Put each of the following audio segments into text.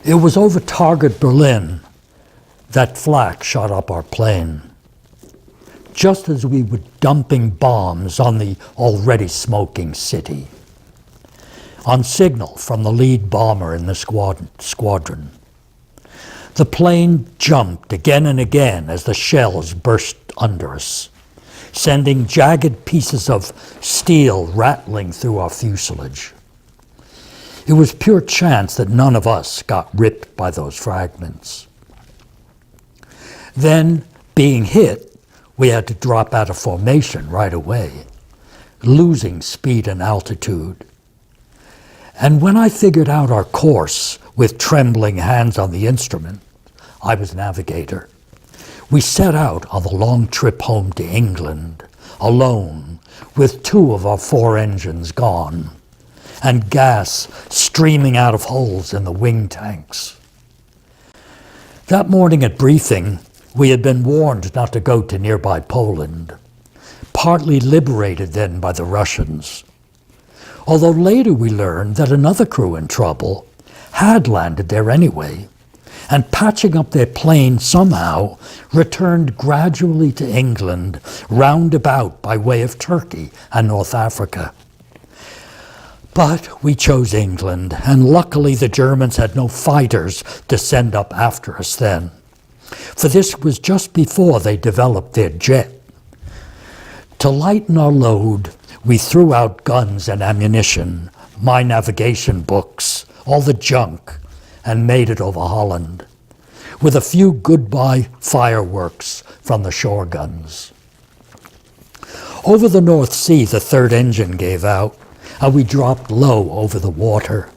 It was over target Berlin that flak shot up our plane, just as we were dumping bombs on the already smoking city. On signal from the lead bomber in the squadron, the plane jumped again and again as the shells burst under us, sending jagged pieces of steel rattling through our fuselage. It was pure chance that none of us got ripped by those fragments. Then, being hit, we had to drop out of formation right away, losing speed and altitude. And when I figured out our course with trembling hands on the instrument, I was navigator. We set out on the long trip home to England, alone, with 2 of our 4 engines gone, and gas streaming out of holes in the wing tanks. That morning at briefing, we had been warned not to go to nearby Poland, partly liberated then by the Russians. Although later we learned that another crew in trouble had landed there anyway, and patching up their plane somehow returned gradually to England, roundabout by way of Turkey and North Africa. But we chose England, and luckily the Germans had no fighters to send up after us then, for this was just before they developed their jet. To lighten our load, we threw out guns and ammunition, my navigation books, all the junk, and made it over Holland, with a few goodbye fireworks from the shore guns. Over the North Sea, the 3rd engine gave out, and we dropped low over the water.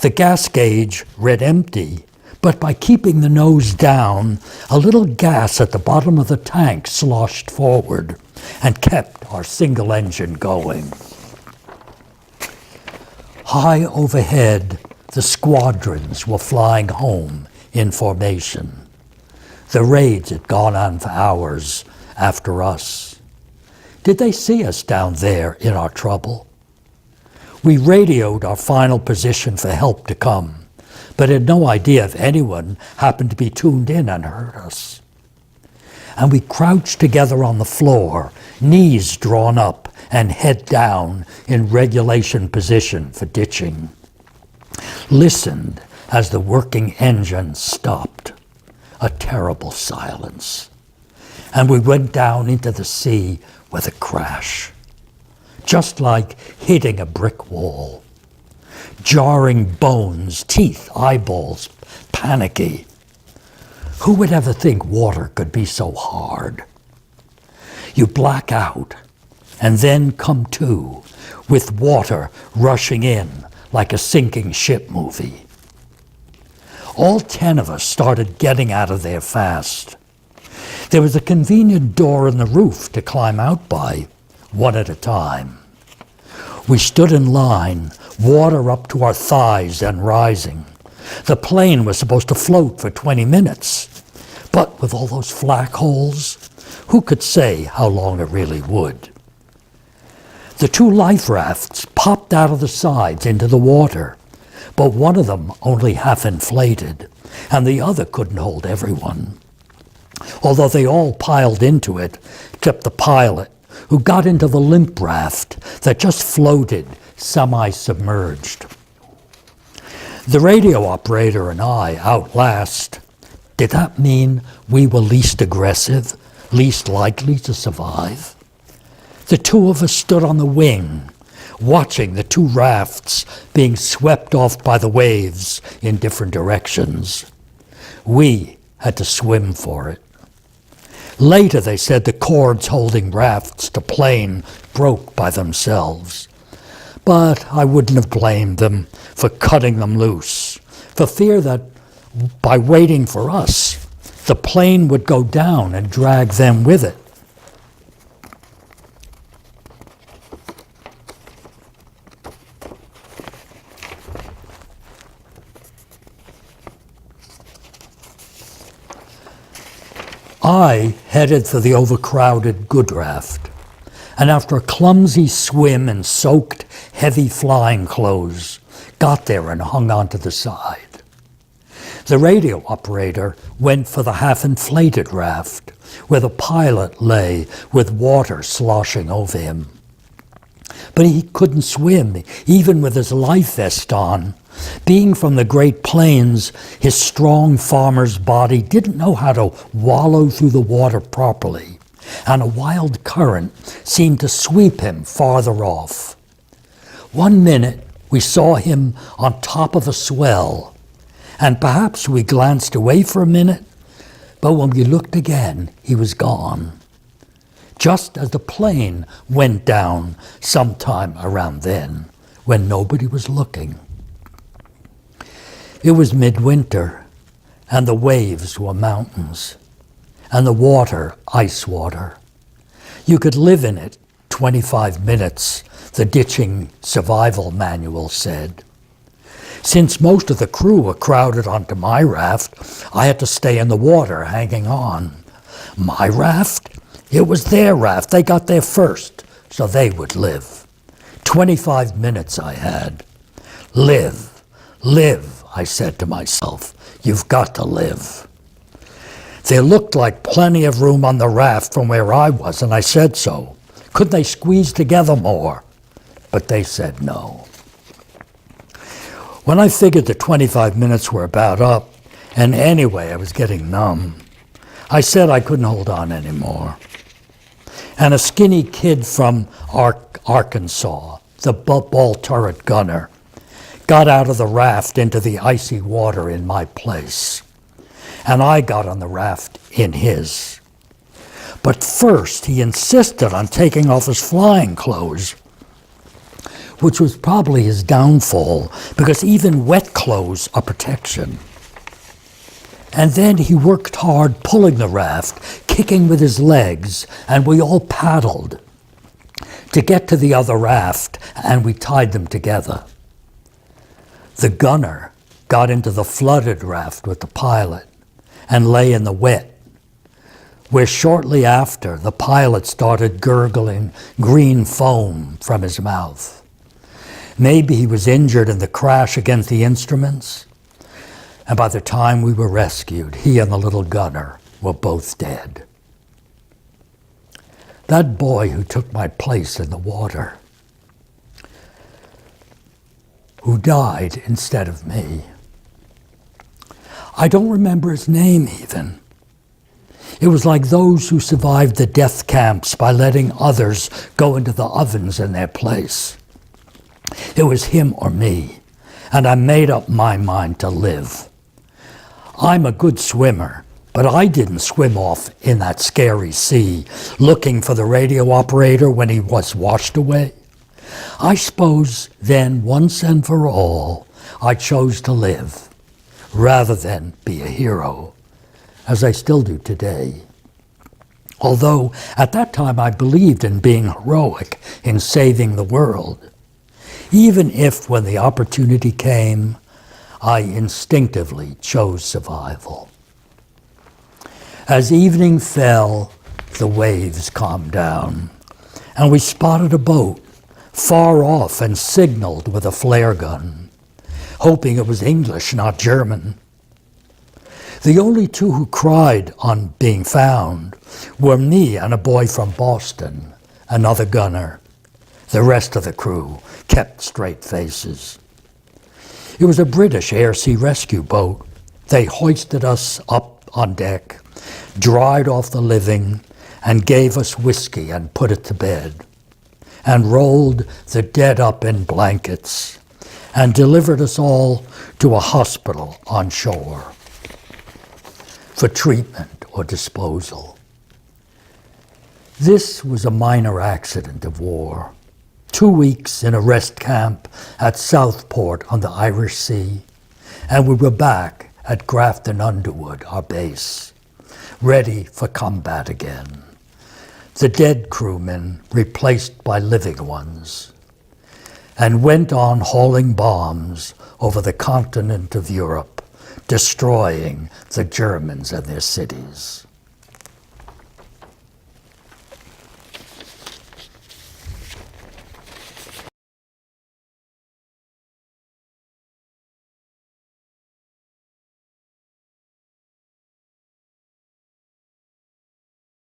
The gas gauge read empty, but by keeping the nose down, a little gas at the bottom of the tank sloshed forward and kept our single engine going. High overhead, the squadrons were flying home in formation. The raids had gone on for hours after us. Did they see us down there in our trouble? We radioed our final position for help to come, but had no idea if anyone happened to be tuned in and heard us. And we crouched together on the floor, knees drawn up and head down in regulation position for ditching. Listened as the working engine stopped. A terrible silence. And we went down into the sea with a crash, just like hitting a brick wall. Jarring bones, teeth, eyeballs, panicky. Who would ever think water could be so hard? You black out and then come to with water rushing in like a sinking ship movie. All 10 of us started getting out of there fast. There was a convenient door in the roof to climb out by, one at a time. We stood in line, water up to our thighs and rising. The plane was supposed to float for 20 minutes, but with all those flak holes, who could say how long it really would? The 2 life rafts popped out of the sides into the water, but one of them only half inflated, and the other couldn't hold everyone. Although they all piled into it, except the pilot, who got into the limp raft that just floated semi-submerged. The radio operator and I out last. Did that mean we were least aggressive, least likely to survive? The 2 of us stood on the wing, watching the 2 rafts being swept off by the waves in different directions. We had to swim for it. Later they said the cords holding rafts to plane broke by themselves. But I wouldn't have blamed them for cutting them loose, for fear that by waiting for us, the plane would go down and drag them with it. I headed for the overcrowded good raft, and after a clumsy swim in soaked, heavy flying clothes, got there and hung onto the side. The radio operator went for the half-inflated raft, where the pilot lay with water sloshing over him. But he couldn't swim, even with his life vest on. Being from the Great Plains, his strong farmer's body didn't know how to wallow through the water properly, and a wild current seemed to sweep him farther off. One minute, we saw him on top of a swell, and perhaps we glanced away for a minute, but when we looked again, he was gone. Just as the plane went down sometime around then, when nobody was looking. It was midwinter, and the waves were mountains, and the water ice water. You could live in it 25 minutes, the ditching survival manual said. Since most of the crew were crowded onto my raft, I had to stay in the water hanging on. My raft? It was their raft. They got there first, so they would live. 25 minutes I had. Live, live, I said to myself. You've got to live. There looked like plenty of room on the raft from where I was, and I said so. Could they squeeze together more? But they said no. When I figured the 25 minutes were about up, and anyway I was getting numb, I said I couldn't hold on anymore. And a skinny kid from Arkansas, the ball turret gunner, got out of the raft into the icy water in my place. And I got on the raft in his. But first he insisted on taking off his flying clothes, which was probably his downfall, because even wet clothes are protection. And then he worked hard pulling the raft, kicking with his legs, and we all paddled to get to the other raft, and we tied them together. The gunner got into the flooded raft with the pilot and lay in the wet, where shortly after the pilot started gurgling green foam from his mouth. Maybe he was injured in the crash against the instruments, and by the time we were rescued, he and the little gunner were both dead. That boy who took my place in the water, who died instead of me. I don't remember his name even. It was like those who survived the death camps by letting others go into the ovens in their place. It was him or me, and I made up my mind to live. I'm a good swimmer, but I didn't swim off in that scary sea, looking for the radio operator when he was washed away. I suppose then, once and for all, I chose to live, rather than be a hero, as I still do today. Although at that time I believed in being heroic, in saving the world, even if when the opportunity came, I instinctively chose survival. As evening fell, the waves calmed down, and we spotted a boat far off and signaled with a flare gun, hoping it was English, not German. The only two who cried on being found were me and a boy from Boston, another gunner. The rest of the crew kept straight faces. It was a British air-sea rescue boat. They hoisted us up on deck, dried off the living, and gave us whiskey and put it to bed, and rolled the dead up in blankets, and delivered us all to a hospital on shore for treatment or disposal. This was a minor accident of war. 2 weeks in a rest camp at Southport on the Irish Sea, and we were back at Grafton Underwood, our base, ready for combat again. The dead crewmen replaced by living ones, and went on hauling bombs over the continent of Europe, destroying the Germans and their cities.